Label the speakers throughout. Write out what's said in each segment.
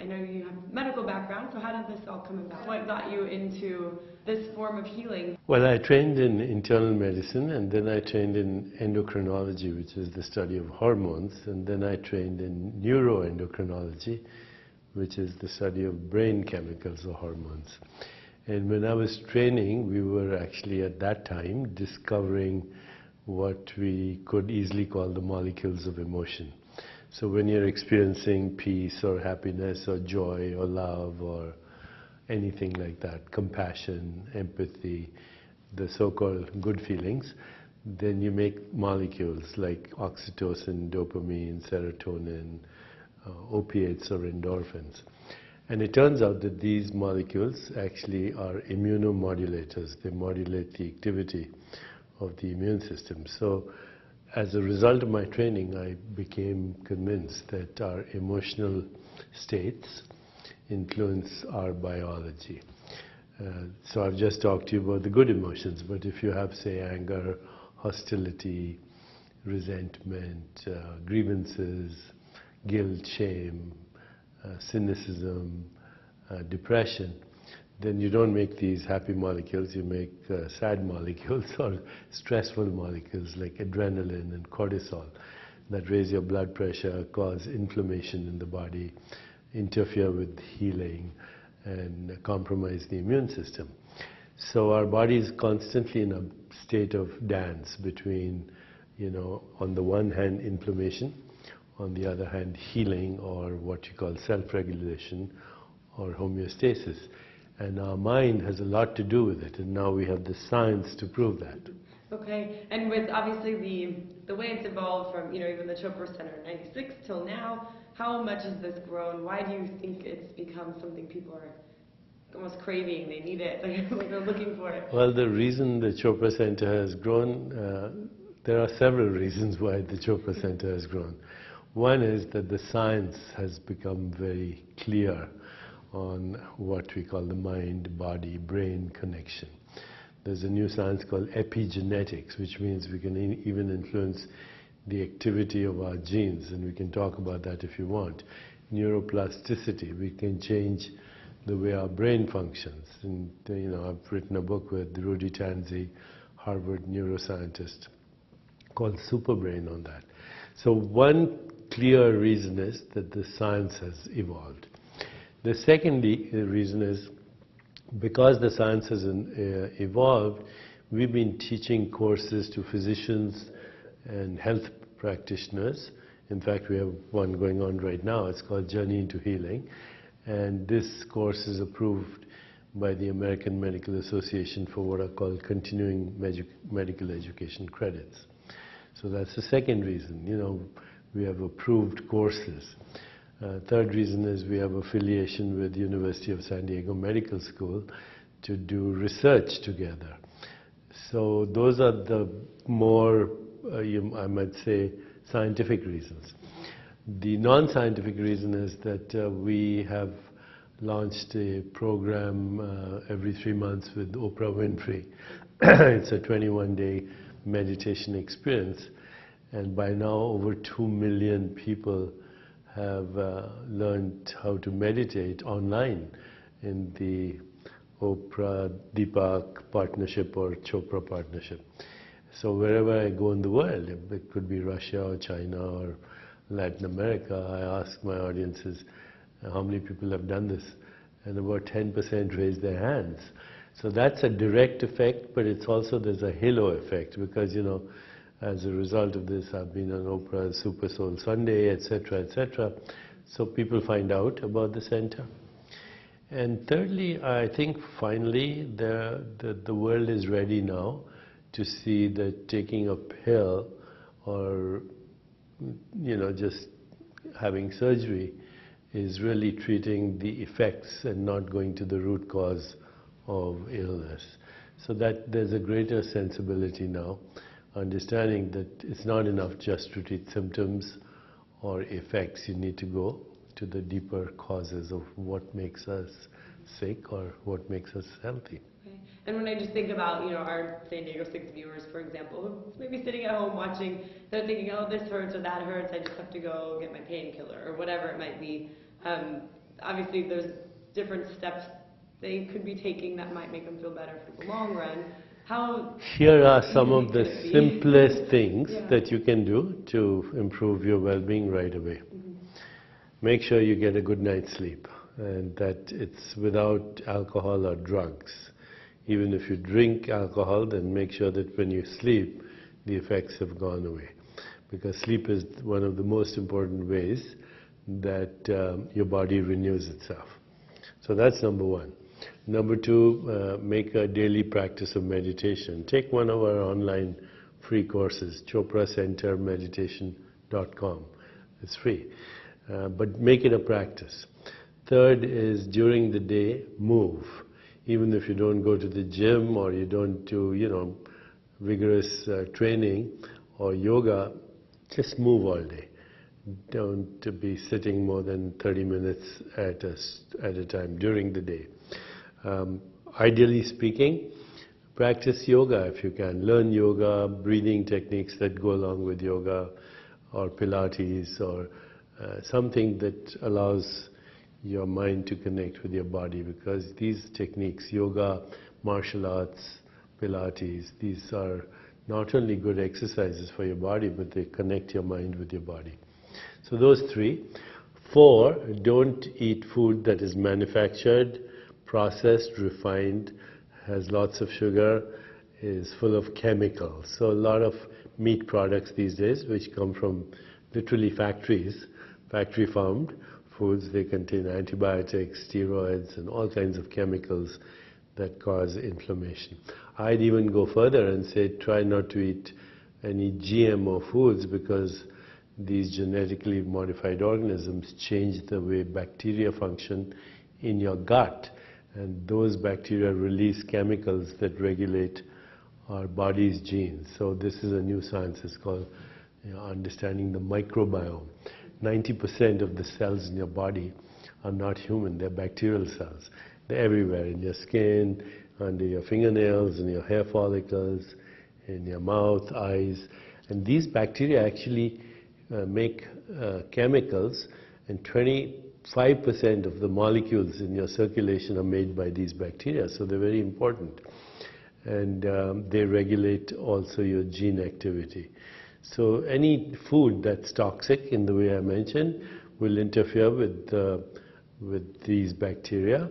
Speaker 1: I know you have a medical background, so how did this all come about? What got you into this form of healing?
Speaker 2: Well, I trained in internal medicine, and then I trained in endocrinology, which is the study of hormones, and then I trained in neuroendocrinology, which is the study of brain chemicals or hormones. And when I was training, we were actually at that time discovering what we could easily call the molecules of emotion. So when you're experiencing peace or happiness or joy or love or anything like that, compassion, empathy, the so-called good feelings, then you make molecules like oxytocin, dopamine, serotonin, opiates or endorphins. And it turns out that these molecules actually are immunomodulators. They modulate the activity of the immune system. So as a result of my training, I became convinced that our emotional states influence our biology. So I've just talked to you about the good emotions, but if you have, say, anger, hostility, resentment, grievances, guilt, shame, cynicism, depression, then you don't make these happy molecules, you make sad molecules or stressful molecules like adrenaline and cortisol that raise your blood pressure, cause inflammation in the body, interfere with healing, and compromise the immune system. So our body is constantly in a state of dance between, on the one hand inflammation, on the other hand healing, or what you call self-regulation or homeostasis. And our mind has a lot to do with it, and now we have the science to prove that.
Speaker 1: Okay, and with obviously the way it's evolved from, even the Chopra Center in '96 till now, how much has this grown? Why do you think it's become something people are almost craving? They need it, like they're looking for it.
Speaker 2: Well, the reason the Chopra Center has grown, there are several reasons why the Chopra Center has grown. One is that the science has become very clear on what we call the mind-body-brain connection. There's a new science called epigenetics, which means we can even influence the activity of our genes, and we can talk about that if you want. Neuroplasticity, we can change the way our brain functions. And I've written a book with Rudy Tanzi, Harvard neuroscientist, called Superbrain on that. So one clear reason is that the science has evolved. The second reason is because the science has evolved, we've been teaching courses to physicians and health practitioners. In fact, we have one going on right now. It's called Journey into Healing. And this course is approved by the American Medical Association for what are called continuing medical education credits. So that's the second reason. We have approved courses. Third reason is we have affiliation with the University of San Diego Medical School to do research together. So those are the more, I might say, scientific reasons. The non-scientific reason is that we have launched a program every 3 months with Oprah Winfrey. It's a 21-day meditation experience, and by now over 2 million people have learned how to meditate online in the Oprah Deepak partnership or Chopra partnership. So wherever I go in the world, it could be Russia or China or Latin America, I ask my audiences how many people have done this, and about 10% raise their hands. So that's a direct effect, but it's also, there's a halo effect, because as a result of this, I've been on Oprah's Super Soul Sunday, etc., etc. So people find out about the center. And thirdly, I think finally the world is ready now to see that taking a pill or just having surgery is really treating the effects and not going to the root cause of illness. So that there's a greater sensibility now, understanding that it's not enough just to treat symptoms or effects. You need to go to the deeper causes of what makes us sick or what makes us healthy.
Speaker 1: Okay. And when I just think about, our San Diego 6 viewers, for example, who maybe sitting at home watching, they're thinking, oh, this hurts or that hurts, I just have to go get my painkiller or whatever it might be. obviously there's different steps they could be taking that might make them feel better for the long run. How
Speaker 2: Here are some
Speaker 1: easy
Speaker 2: of the
Speaker 1: could it be?
Speaker 2: simplest things
Speaker 1: Yeah.
Speaker 2: that you can do to improve your well-being right away. Make sure you get a good night's sleep, and that it's without alcohol or drugs. Even if you drink alcohol, then make sure that when you sleep, the effects have gone away. Because sleep is one of the most important ways that your body renews itself. So that's number one. Number two, make a daily practice of meditation. Take one of our online free courses, Chopra Center meditation.com. It's free. But make it a practice. Third is during the day, move. Even if you don't go to the gym or you don't do, vigorous training or yoga, just move all day. Don't be sitting more than 30 minutes at a time during the day. Ideally speaking, practice yoga if you can. Learn yoga, breathing techniques that go along with yoga, or Pilates, or something that allows your mind to connect with your body, because these techniques, yoga, martial arts, Pilates, these are not only good exercises for your body, but they connect your mind with your body. So those three. 4, don't eat food that is manufactured, processed, refined, has lots of sugar, is full of chemicals. So a lot of meat products these days, which come from literally factories, factory farmed foods, they contain antibiotics, steroids, and all kinds of chemicals that cause inflammation. I'd even go further and say try not to eat any GMO foods, because these genetically modified organisms change the way bacteria function in your gut, and those bacteria release chemicals that regulate our body's genes. So this is a new science. It's called understanding the microbiome. 90% of the cells in your body are not human, they're bacterial cells. They're everywhere, in your skin, under your fingernails, in your hair follicles, in your mouth, eyes. And these bacteria actually make chemicals, and 25% of the molecules in your circulation are made by these bacteria, so they're very important. And they regulate also your gene activity. So any food that's toxic, in the way I mentioned, will interfere with these bacteria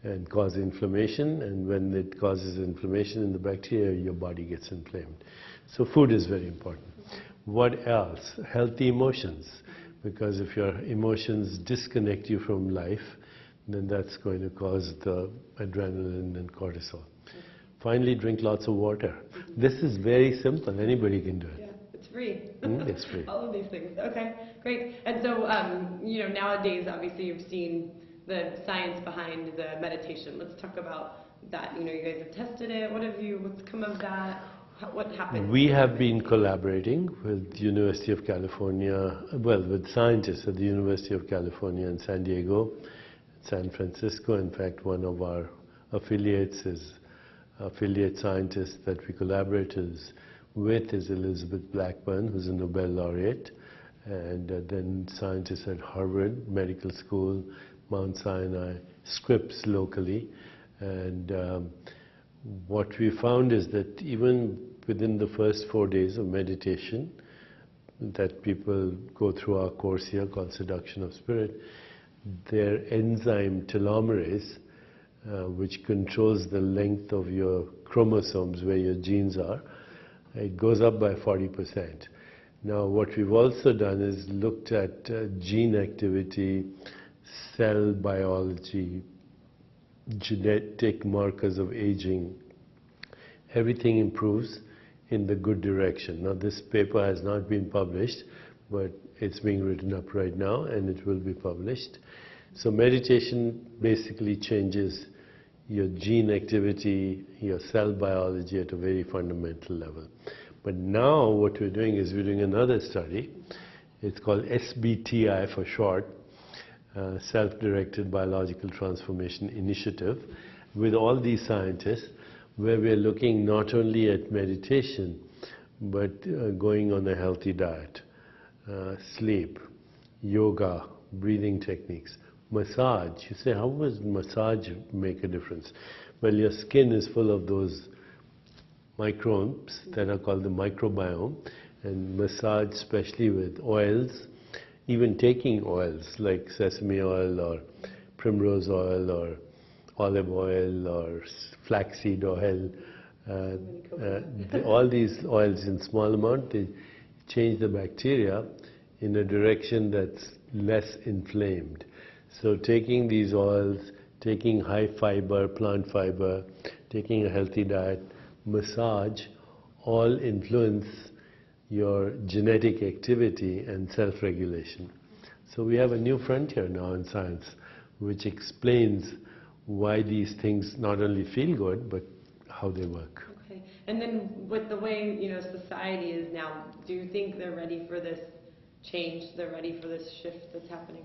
Speaker 2: and cause inflammation, and when it causes inflammation in the bacteria, your body gets inflamed. So food is very important. What else? Healthy emotions. Because if your emotions disconnect you from life, then that's going to cause the adrenaline and cortisol. Finally, drink lots of water. This is very simple. Anybody can do it.
Speaker 1: Yeah, it's free.
Speaker 2: It's free.
Speaker 1: All of these things. Okay, great. And so, nowadays, obviously, you've seen the science behind the meditation. Let's talk about that. You guys have tested it. What's come of that? What happened?
Speaker 2: We have been collaborating with the University of California, with scientists at the University of California in San Diego, San Francisco. In fact, one of our affiliate scientists that we collaborate with is Elizabeth Blackburn, who's a Nobel laureate, and then scientists at Harvard Medical School, Mount Sinai, Scripps locally. And what we found is that even within the first 4 days of meditation that people go through our course here called Seduction of Spirit, their enzyme telomerase, which controls the length of your chromosomes where your genes are, it goes up by 40%. Now what we've also done is looked at gene activity, cell biology, genetic markers of aging. Everything improves in the good direction. Now this paper has not been published, but it's being written up right now and it will be published. So meditation basically changes your gene activity, your cell biology at a very fundamental level. But now what we're doing is we're doing another study. It's called SBTI for short, Self-Directed Biological Transformation Initiative, with all these scientists, where we're looking not only at meditation, but going on a healthy diet, sleep, yoga, breathing techniques, massage. You say, how does massage make a difference? Well, your skin is full of those microbes that are called the microbiome, and massage, especially with oils, even taking oils like sesame oil or primrose oil or olive oil or flaxseed oil, all these oils in small amount, they change the bacteria in a direction that's less inflamed. So taking these oils, taking high fiber, plant fiber, taking a healthy diet, massage, all influence your genetic activity and self-regulation. So we have a new frontier now in science which explains why these things not only feel good, but how they work.
Speaker 1: Okay. And then with the way, society is now, do you think they're ready for this change? They're ready for this shift that's happening?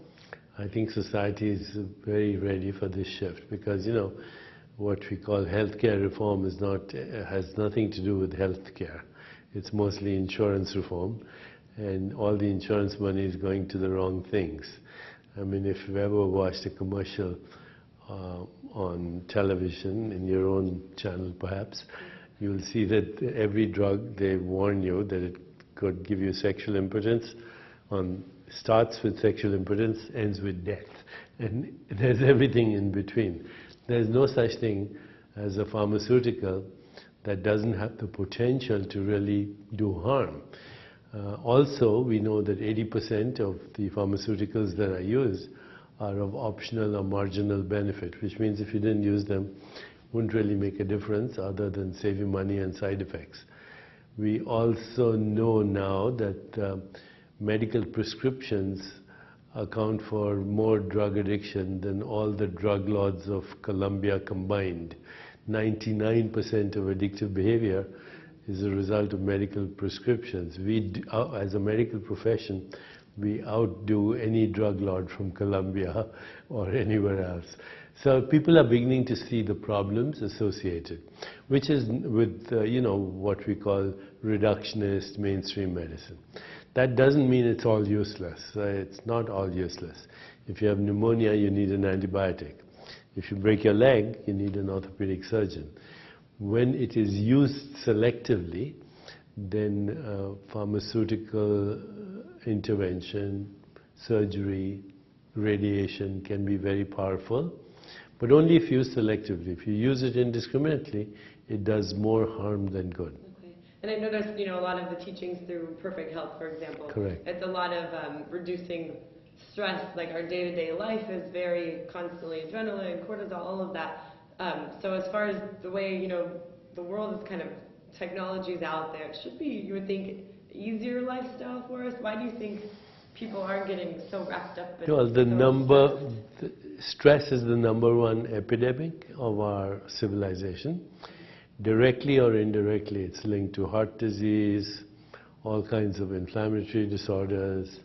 Speaker 2: I think society is very ready for this shift because, what we call healthcare reform has nothing to do with healthcare. It's mostly insurance reform, and all the insurance money is going to the wrong things. I mean, if you've ever watched a commercial on television, in your own channel perhaps, you'll see that every drug, they warn you that it could give you sexual impotence, starts with sexual impotence, ends with death. And there's everything in between. There's no such thing as a pharmaceutical that doesn't have the potential to really do harm. Also, we know that 80% of the pharmaceuticals that are used are of optional or marginal benefit, which means if you didn't use them, wouldn't really make a difference other than save you money and side effects. We also know now that medical prescriptions account for more drug addiction than all the drug lords of Colombia combined. 99% of addictive behavior is a result of medical prescriptions. We, as a medical profession, we outdo any drug lord from Colombia or anywhere else. So people are beginning to see the problems associated, which is with, what we call reductionist mainstream medicine. That doesn't mean it's all useless. It's not all useless. If you have pneumonia, you need an antibiotic. If you break your leg, you need an orthopedic surgeon. When it is used selectively, then pharmaceutical intervention, surgery, radiation can be very powerful, but only if used selectively. If you use it indiscriminately, it does more harm than good.
Speaker 1: Okay. And I noticed, a lot of the teachings through Perfect Health, for example,
Speaker 2: correct,
Speaker 1: it's a lot of reducing stress, like our day-to-day life is very constantly adrenaline, cortisol, all of that. So as far as the way, the world is kind of, technology's out there, it should be, you would think, easier lifestyle for us. Why do you think people aren't getting so wrapped up in
Speaker 2: stress is the #1 epidemic of our civilization. Directly or indirectly, it's linked to heart disease, all kinds of inflammatory disorders,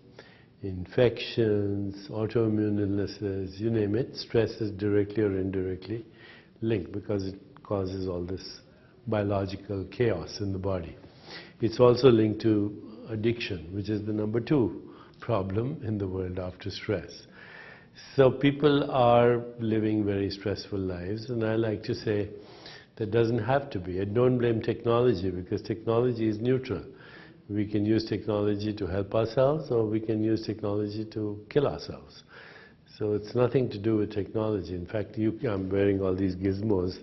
Speaker 2: infections, autoimmune illnesses, you name it. Stress is directly or indirectly linked because it causes all this biological chaos in the body. It's also linked to addiction, which is the #2 problem in the world after stress. So people are living very stressful lives, and I like to say that doesn't have to be. I don't blame technology because technology is neutral. We can use technology to help ourselves, or we can use technology to kill ourselves. So it's nothing to do with technology. In fact, I'm wearing all these gizmos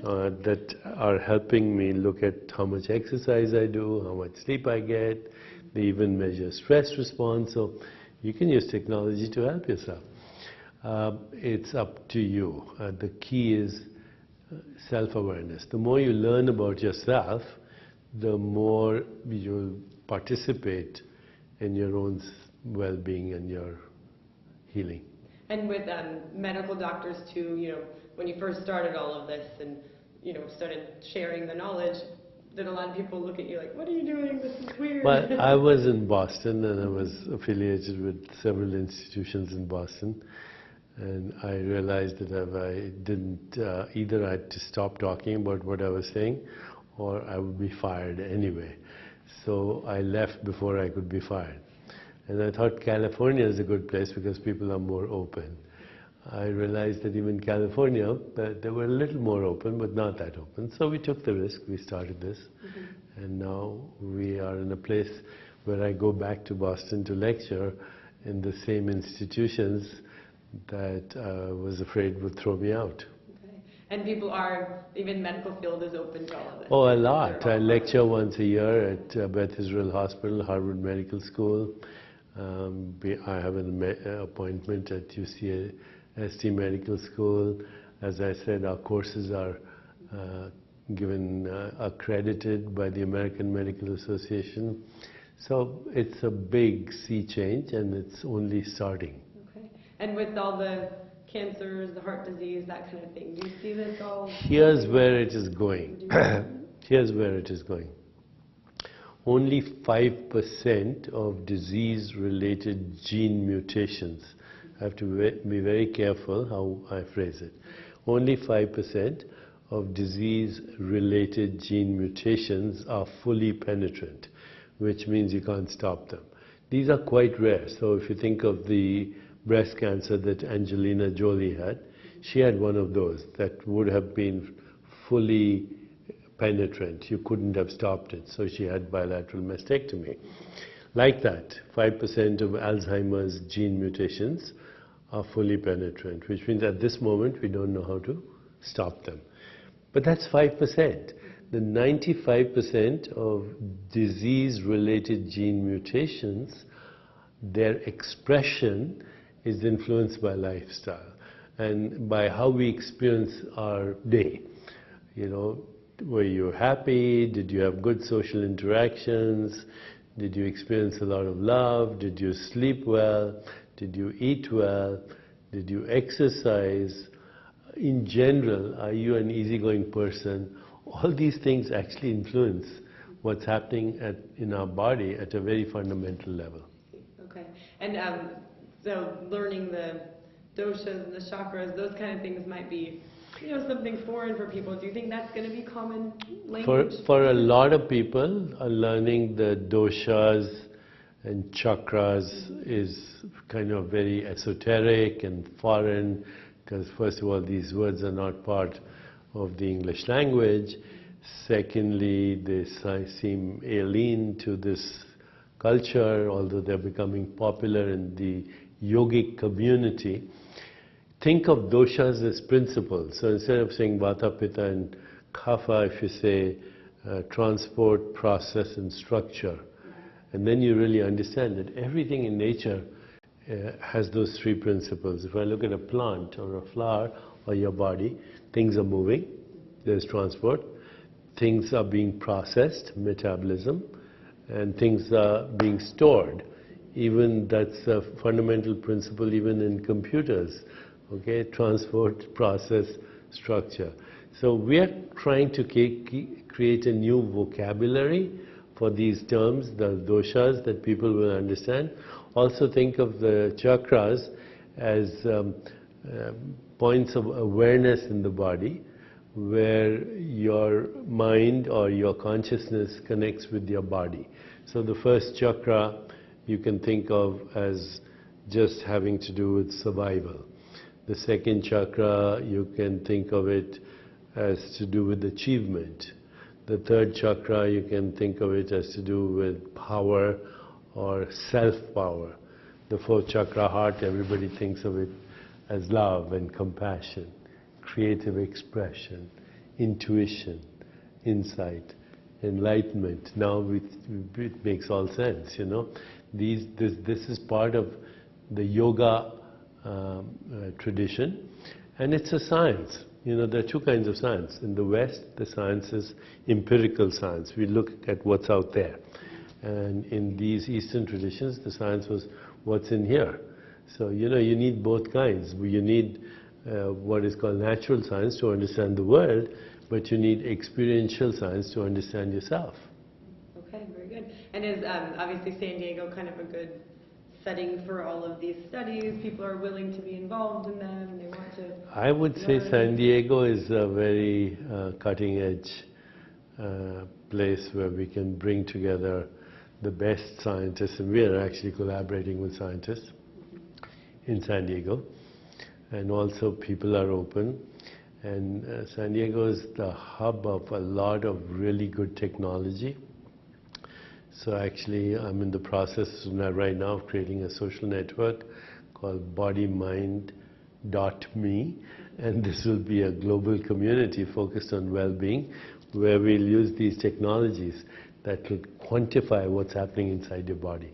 Speaker 2: that are helping me look at how much exercise I do, how much sleep I get. They even measure stress response. So you can use technology to help yourself. It's up to you. The key is self-awareness. The more you learn about yourself, the more you'll participate in your own well-being and your healing.
Speaker 1: And with medical doctors too, when you first started all of this and, started sharing the knowledge, did a lot of people look at you like, what are you doing? This is weird.
Speaker 2: Well, I was in Boston and I was affiliated with several institutions in Boston. And I realized that if I didn't, either I had to stop talking about what I was saying, or I would be fired anyway. So I left before I could be fired. And I thought California is a good place because people are more open. I realized that even California, they were a little more open, but not that open. So we took the risk, we started this, and now we are in a place where I go back to Boston to lecture in the same institutions that I was afraid would throw me out.
Speaker 1: Okay. And people are, even medical field is open to all of this?
Speaker 2: Oh, a lot. I lecture once a year at Beth Israel Hospital, Harvard Medical School. I have an appointment at UCSD Medical School. As I said, our courses are accredited by the American Medical Association. So it's a big sea change, and it's only starting.
Speaker 1: Okay. And with all the cancers, the heart disease, that kind of thing, do you see this all?
Speaker 2: Here's where it is going. Here's where it is going. Only 5% of disease-related gene mutations, I have to be very careful how I phrase it, only 5% of disease-related gene mutations are fully penetrant, which means you can't stop them. These are quite rare. So if you think of the breast cancer that Angelina Jolie had, she had one of those that would have been fully penetrant. You couldn't have stopped it. So she had bilateral mastectomy. Like that, 5% of Alzheimer's gene mutations are fully penetrant, which means at this moment we don't know how to stop them. But that's 5%. The 95% of disease-related gene mutations, their expression is influenced by lifestyle and by how we experience our day. You know, were you happy? Did you have good social interactions? Did you experience a lot of love? Did you sleep well? Did you eat well? Did you exercise? In general, are you an easygoing person? All these things actually influence what's happening in our body at a very fundamental level.
Speaker 1: Okay. And so learning the doshas and the chakras, those kind of things might be, you know, something foreign for people. Do you think that's going to be common language?
Speaker 2: For a lot of people, learning the doshas and chakras is kind of very esoteric and foreign, because first of all, these words are not part of the English language. Secondly, they seem alien to this culture, although they're becoming popular in the yogic community. Think of doshas as principles. So instead of saying vata, pitta and kapha, if you say transport, process and structure, and then you really understand that everything in nature has those three principles. If I look at a plant or a flower or your body, things are moving, there's transport, things are being processed, metabolism, and things are being stored. Even that's a fundamental principle even in computers, okay, transport, process, structure. So we are trying to create a new vocabulary for these terms, the doshas, that people will understand. Also think of the chakras as points of awareness in the body, where your mind or your consciousness connects with your body. So the first chakra you can think of as just having to do with survival. The second chakra, you can think of it as to do with achievement. The third chakra, you can think of it as to do with power or self-power. The fourth chakra, heart, everybody thinks of it as love and compassion, creative expression, intuition, insight, enlightenment. Now it makes all sense, you know. This is part of the yoga tradition, and it's a science. You know, there are two kinds of science. In the West, the science is empirical science. We look at what's out there. And in these Eastern traditions, the science was what's in here. So, you know, you need both kinds. You need what is called natural science to understand the world, but you need experiential science to understand yourself.
Speaker 1: Okay, very good. And is obviously San Diego kind of a good setting for all of these studies? People are willing to be involved in them, they want to
Speaker 2: I would say San Diego is a very cutting-edge place where we can bring together the best scientists, and we are actually collaborating with scientists in San Diego. and also people are open. And San Diego is the hub of a lot of really good technology. So actually, I'm in the process right now of creating a social network called bodymind.me, and this will be a global community focused on well-being, where we'll use these technologies that will quantify what's happening inside your body.